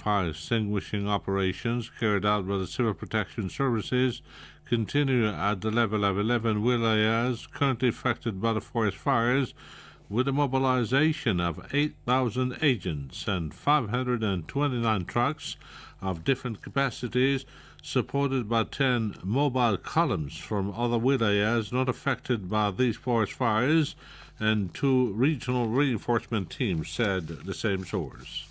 fire extinguishing operations carried out by the Civil Protection Services continue at the level of 11 wilayas currently affected by the forest fires, with a mobilization of 8,000 agents and 529 trucks of different capacities, supported by 10 mobile columns from other wilayas not affected by these forest fires and 2 regional reinforcement teams, said the same source.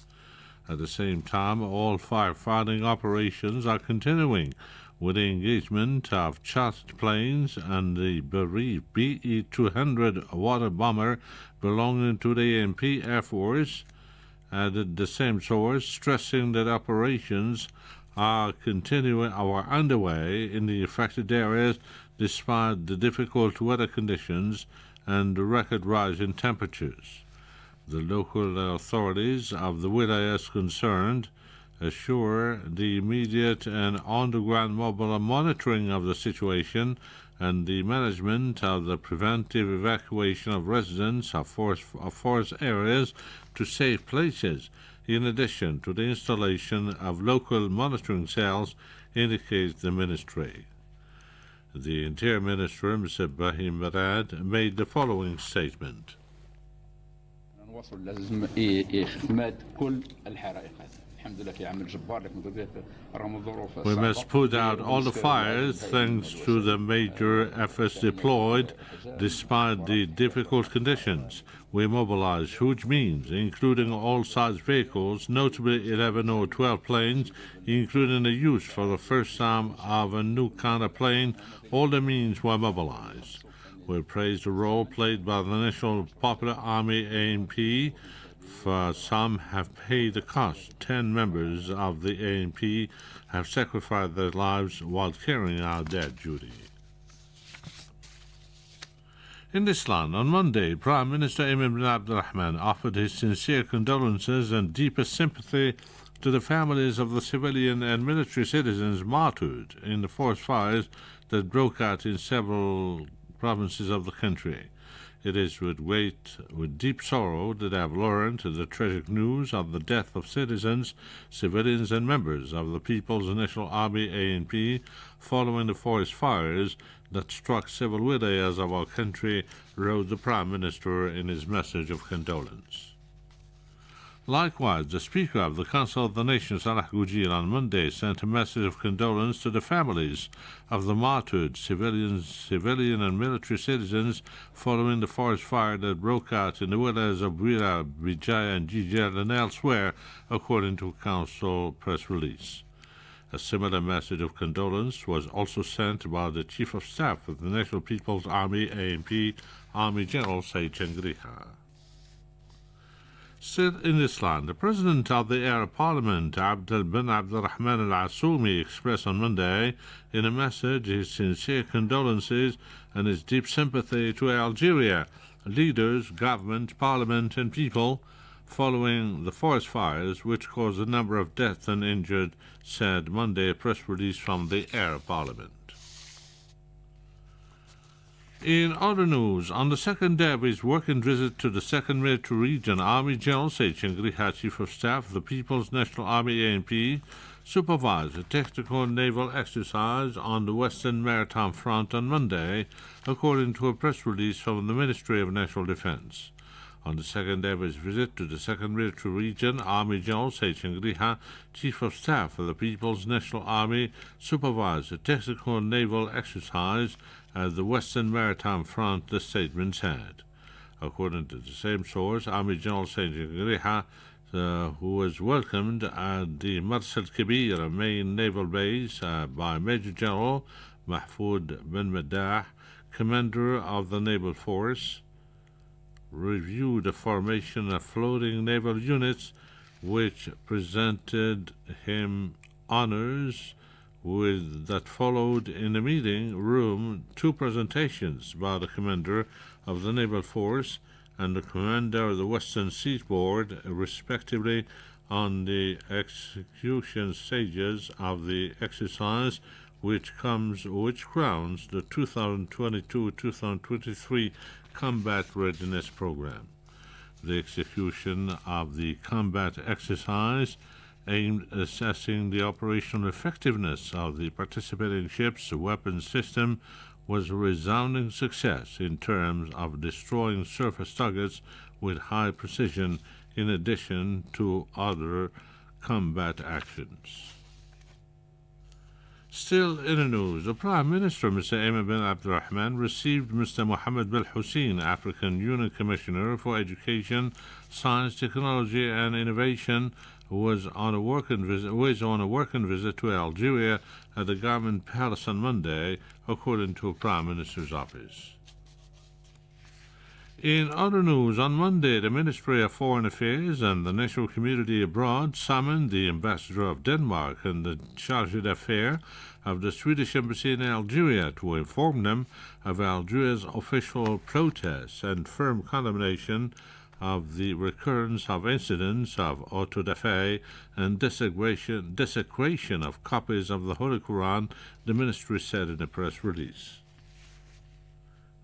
At the same time, all firefighting operations are continuing, with the engagement of chartered planes and the bereaved BE-200 water bomber belonging to the ANP Air Force, added the same source, stressing that operations are underway in the affected areas despite the difficult weather conditions and the record rise in temperatures. The local authorities of the wilayas concerned assure the immediate and on-the-ground mobile monitoring of the situation and the management of the preventive evacuation of residents of forest areas to safe places, in addition to the installation of local monitoring cells, indicates the ministry. The Interior Minister, Mr. Brahim Barad, made the following statement. We must put out all the fires thanks to the major efforts deployed despite the difficult conditions. We mobilized huge means, including all size vehicles, notably 11 or 12 planes, including the use for the first time of a new kind of plane. All the means were mobilized. We praise the role played by the National Popular Army ANP. For some have paid the cost. 10 members of the ANP have sacrificed their lives while carrying out their duty. In this land, on Monday, Prime Minister Emin bin Abdulrahman offered his sincere condolences and deepest sympathy to the families of the civilian and military citizens martyred in the forest fires that broke out in several provinces of the country. It is with deep sorrow that I have learned the tragic news of the death of citizens, civilians, and members of the People's National Army ANP following the forest fires that struck several wilayas of our country, wrote the Prime Minister in his message of condolence. Likewise, the Speaker of the Council of the Nation, Salah Gujil, on Monday sent a message of condolence to the families of the martyred civilian and military citizens following the forest fire that broke out in the villages of Buira, Bijaya, and Jijel and elsewhere, according to a Council press release. A similar message of condolence was also sent by the Chief of Staff of the National People's Army, ANP, Army General Said Changriha. Still in this land, the President of the Arab Parliament, Abdel bin Abdurrahman al-Assoumi, expressed on Monday in a message his sincere condolences and his deep sympathy to Algeria, leaders, government, parliament, and people following the forest fires which caused a number of deaths and injured, said Monday a press release from the Arab Parliament. In other news, on the second day of his working visit to the 2nd Military Region, Army General Said Changriha, Chief of Staff of the People's National Army ANP, supervised a tactical naval exercise on the Western Maritime Front on Monday, according to a press release from the Ministry of National Defense. On the second day of his visit to the 2nd Military Region, Army General Said Changriha, Chief of Staff of the People's National Army, supervised a tactical naval exercise at the Western Maritime Front, the statement said. According to the same source, Army General Said Changriha, who was welcomed at the Marsal Kabir main naval base by Major General Mahfoud bin Maddah, commander of the naval force, reviewed the formation of floating naval units, which presented him honors that followed in the meeting room 2 presentations by the commander of the naval force and the commander of the Western Seaboard, respectively, on the execution stages of the exercise, which crowns the 2022-2023 Combat Readiness Program. The execution of the combat exercise aimed at assessing the operational effectiveness of the participating ships' weapons system was a resounding success in terms of destroying surface targets with high precision in addition to other combat actions. Still in the news, the Prime Minister, Mr. Ayman bin Abdurrahman, received Mr. Mohammed Bil Hussein, African Union Commissioner for Education, Science, Technology and Innovation, who is on a working visit to Algeria at the Government Palace on Monday, according to the Prime Minister's office. In other news, on Monday, the Ministry of Foreign Affairs and the National Community Abroad summoned the Ambassador of Denmark and the Chargé d'Affaires of the Swedish Embassy in Algeria to inform them of Algeria's official protests and firm condemnation of the recurrence of incidents of auto-da-fé and desecration of copies of the Holy Quran, the ministry said in a press release.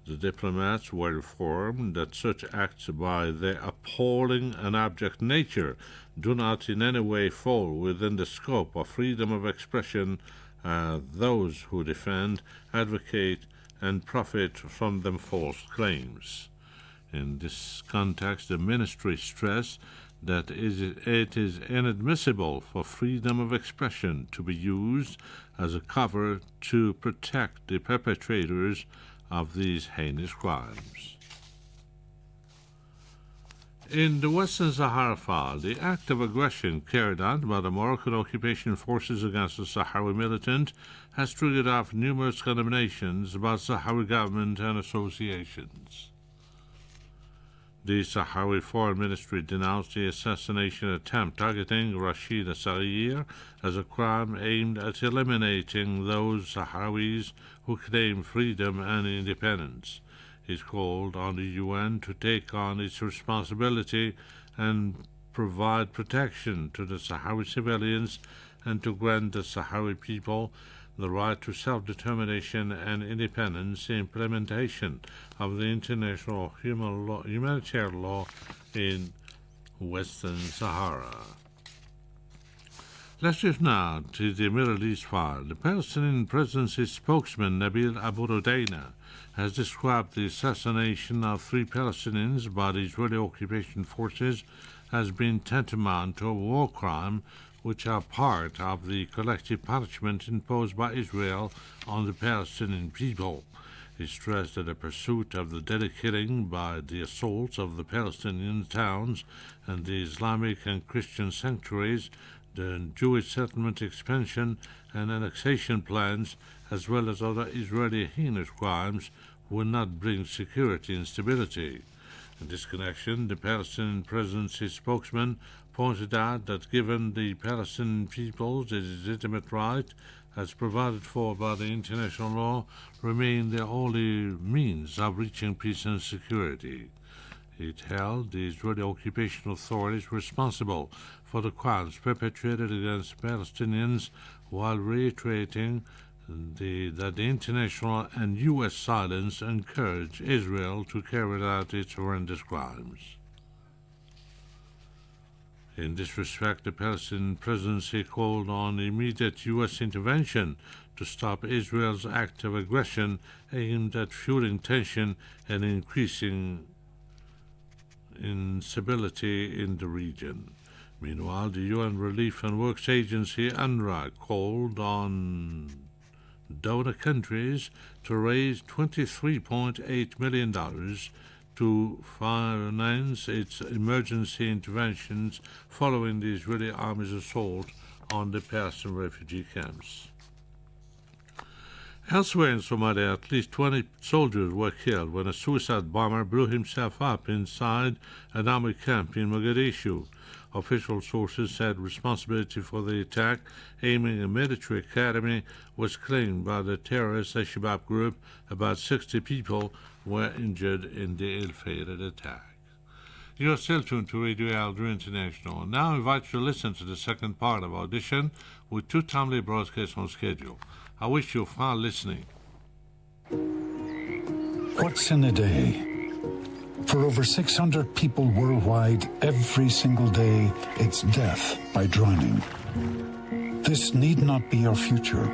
The diplomats were informed that such acts by their appalling and abject nature do not in any way fall within the scope of freedom of expression. Those who defend, advocate, and profit from them false claims. In this context, the ministry stressed that it is inadmissible for freedom of expression to be used as a cover to protect the perpetrators of these heinous crimes. In the Western Sahara file, the act of aggression carried out by the Moroccan occupation forces against the Sahrawi militant has triggered off numerous condemnations by the Sahrawi government and associations. The Sahrawi Foreign Ministry denounced the assassination attempt targeting Rashid Assaghir as a crime aimed at eliminating those Sahrawis who claim freedom and independence. It called on the UN to take on its responsibility and provide protection to the Sahrawi civilians and to grant the Sahrawi people the right to self-determination and independence, implementation of the international humanitarian law in Western Sahara. Let's shift now to the Middle East file. The Palestinian presidency spokesman Nabil Abu Rudaina has described the assassination of 3 Palestinians by the Israeli occupation forces as being tantamount to a war crime, which are part of the collective punishment imposed by Israel on the Palestinian people. He stressed that the pursuit of the deadly killing by the assaults of the Palestinian towns and the Islamic and Christian sanctuaries, the Jewish settlement expansion and annexation plans, as well as other Israeli heinous crimes, will not bring security and stability. In this connection, the Palestinian presidency spokesman pointed out that given the Palestinian people's legitimate right, as provided for by the international law, remain the only means of reaching peace and security. It held the Israeli occupation authorities responsible for the crimes perpetrated against Palestinians, while reiterating that the international and U.S. silence encourage Israel to carry out its horrendous crimes. In this respect, the Palestinian presidency called on immediate U.S. intervention to stop Israel's act of aggression aimed at fueling tension and increasing instability in the region. Meanwhile, the UN Relief and Works Agency, UNRWA, called on donor countries to raise $23.8 million to finance its emergency interventions following the Israeli army's assault on the Palestinian refugee camps. Elsewhere in Somalia, at least 20 soldiers were killed when a suicide bomber blew himself up inside an army camp in Mogadishu. Official sources said responsibility for the attack, aiming a military academy, was claimed by the terrorist Al-Shabaab group. About 60 people were injured in the ill-fated attack. You are still tuned to Radio Algeria International. Now I invite you to listen to the second part of Audition with 2 timely broadcasts on schedule. I wish you fun listening. What's in a day? For over 600 people worldwide, every single day, it's death by drowning. This need not be our future.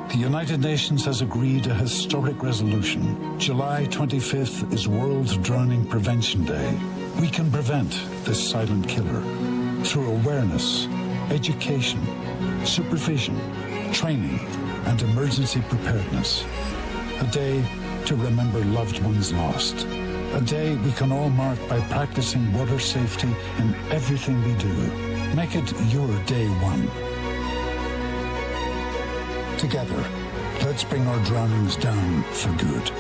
The United Nations has agreed a historic resolution. July 25th is World Drowning Prevention Day. We can prevent this silent killer through awareness, education, supervision, training, and emergency preparedness. A day to remember loved ones lost. A day we can all mark by practicing water safety in everything we do. Make it your day one. Together, let's bring our drownings down for good.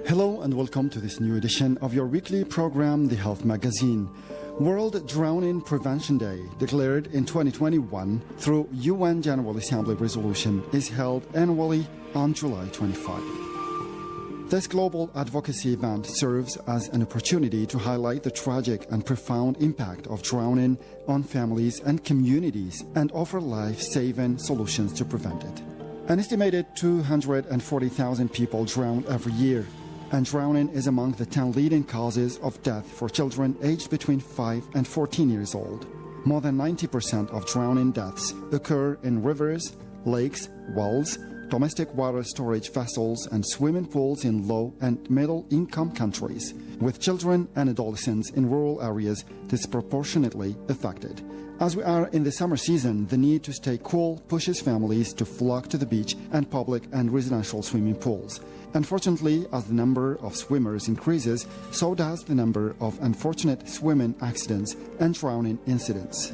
Hello and welcome to this new edition of your weekly program, The Health Magazine. World Drowning Prevention Day, declared in 2021 through UN General Assembly resolution, is held annually on July 25. This global advocacy event serves as an opportunity to highlight the tragic and profound impact of drowning on families and communities and offer life-saving solutions to prevent it. An estimated 240,000 people drown every year, and drowning is among the 10 leading causes of death for children aged between 5 and 14 years old. More than 90% of drowning deaths occur in rivers, lakes, wells, domestic water storage vessels, and swimming pools in low and middle-income countries, with children and adolescents in rural areas disproportionately affected. As we are in the summer season, the need to stay cool pushes families to flock to the beach and public and residential swimming pools. Unfortunately, as the number of swimmers increases, so does the number of unfortunate swimming accidents and drowning incidents.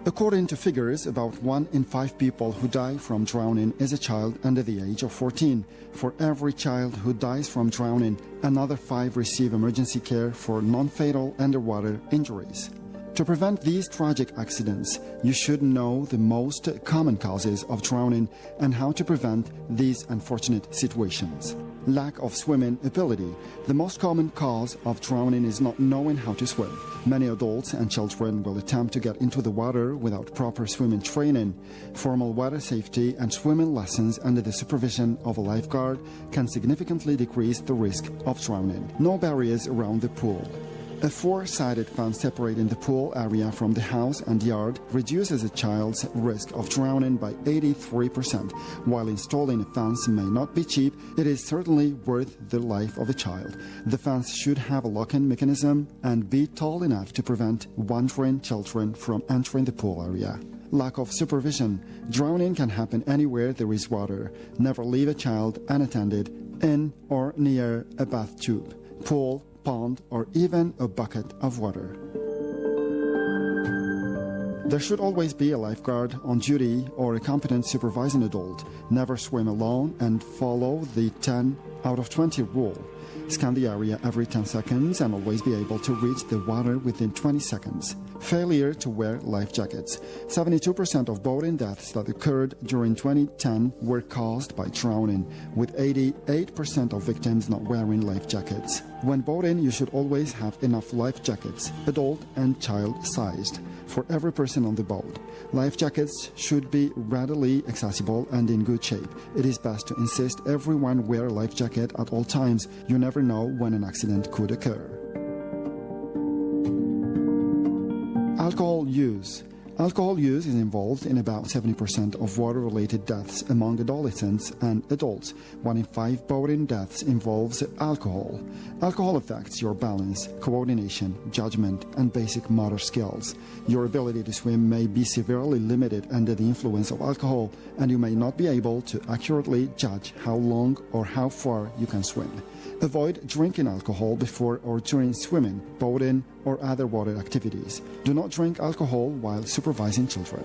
According to figures, about 1 in 5 people who die from drowning is a child under the age of 14. For every child who dies from drowning, another 5 receive emergency care for non-fatal underwater injuries. To prevent these tragic accidents, you should know the most common causes of drowning and how to prevent these unfortunate situations. Lack of swimming ability. The most common cause of drowning is not knowing how to swim. Many adults and children will attempt to get into the water without proper swimming training. Formal water safety and swimming lessons under the supervision of a lifeguard can significantly decrease the risk of drowning. No barriers around the pool. A 4-sided fence separating the pool area from the house and yard reduces a child's risk of drowning by 83%. While installing a fence may not be cheap, it is certainly worth the life of a child. The fence should have a lock-in mechanism and be tall enough to prevent wandering children from entering the pool area. Lack of supervision. Drowning can happen anywhere there is water. Never leave a child unattended in or near a bath tube, pool, pond, or even a bucket of water. There should always be a lifeguard on duty or a competent supervising adult. Never swim alone and follow the 10 out of 20 rule. Scan the area every 10 seconds and always be able to reach the water within 20 seconds. Failure to wear life jackets. 72% of boating deaths that occurred during 2010 were caused by drowning, with 88% of victims not wearing life jackets. When boating, you should always have enough life jackets, adult and child-sized, for every person on the boat. Life jackets should be readily accessible and in good shape. It is best to insist everyone wear a life jacket at all times. You never know when an accident could occur. Alcohol use. Alcohol use is involved in about 70% of water-related deaths among adolescents and adults. 1 in 5 boating deaths involves alcohol. Alcohol affects your balance, coordination, judgment, and basic motor skills. Your ability to swim may be severely limited under the influence of alcohol, and you may not be able to accurately judge how long or how far you can swim. Avoid drinking alcohol before or during swimming, boating, or other water activities. Do not drink alcohol while supervising children.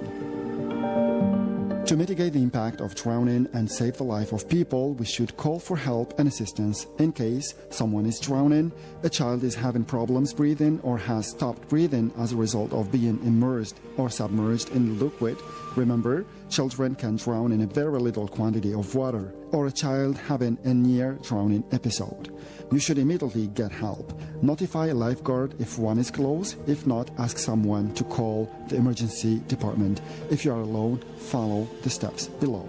To mitigate the impact of drowning and save the life of people, we should call for help and assistance in case someone is drowning, a child is having problems breathing, or has stopped breathing as a result of being immersed or submerged in liquid. Remember, children can drown in a very little quantity of water, or a child having a near drowning episode. You should immediately get help. Notify a lifeguard if one is close. If not, ask someone to call the emergency department. If you are alone, follow the steps below.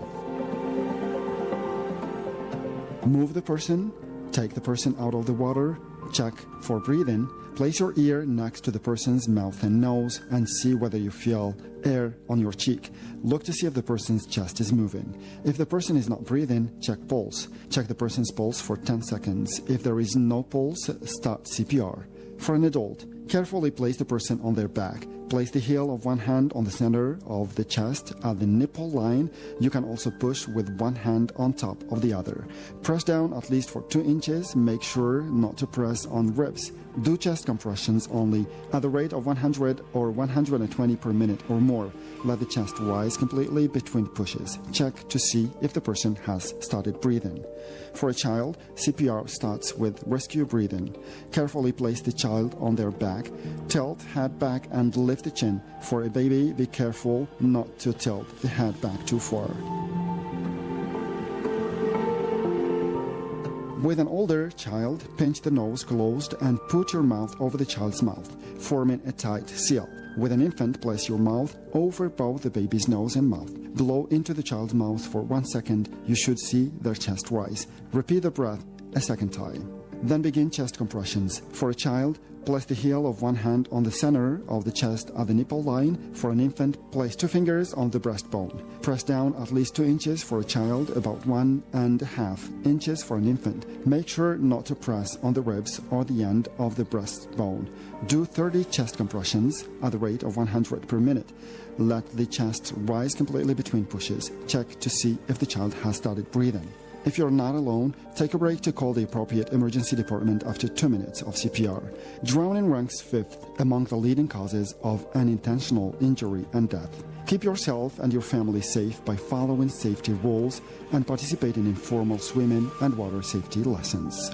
Move the person Take the person out of the water, check for breathing, place your ear next to the person's mouth and nose and see whether you feel air on your cheek. Look to see if the person's chest is moving. If the person is not breathing, check pulse. Check the person's pulse for 10 seconds. If there is no pulse, start CPR. For an adult, carefully place the person on their back. Place the heel of one hand on the center of the chest at the nipple line. You can also push with one hand on top of the other. Press down at least for 2 inches. Make sure not to press on ribs. Do chest compressions only at the rate of 100 or 120 per minute or more. Let the chest rise completely between pushes. Check to see if the person has started breathing. For a child, CPR starts with rescue breathing. Carefully place the child on their back. Tilt head back and lift the chin. For a baby, be careful not to tilt the head back too far. With an older child, pinch the nose closed and put your mouth over the child's mouth, forming a tight seal. With an infant, place your mouth over both the baby's nose and mouth. Blow into the child's mouth for 1 second. You should see their chest rise. Repeat the breath a second time. Then begin chest compressions. For a child, place the heel of one hand on the center of the chest at the nipple line. For an infant, place 2 fingers on the breastbone. Press down at least 2 inches for a child, about 1.5 inches for an infant. Make sure not to press on the ribs or the end of the breastbone. Do 30 chest compressions at the rate of 100 per minute. Let the chest rise completely between pushes. Check to see if the child has started breathing. If you're not alone, take a break to call the appropriate emergency department after 2 minutes of CPR. Drowning ranks 5th among the leading causes of unintentional injury and death. Keep yourself and your family safe by following safety rules and participating in formal swimming and water safety lessons.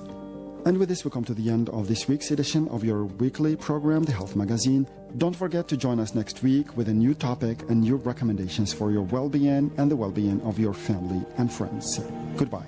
And with this, we come to the end of this week's edition of your weekly program, The Health Magazine. Don't forget to join us next week with a new topic and new recommendations for your well-being and the well-being of your family and friends. Goodbye.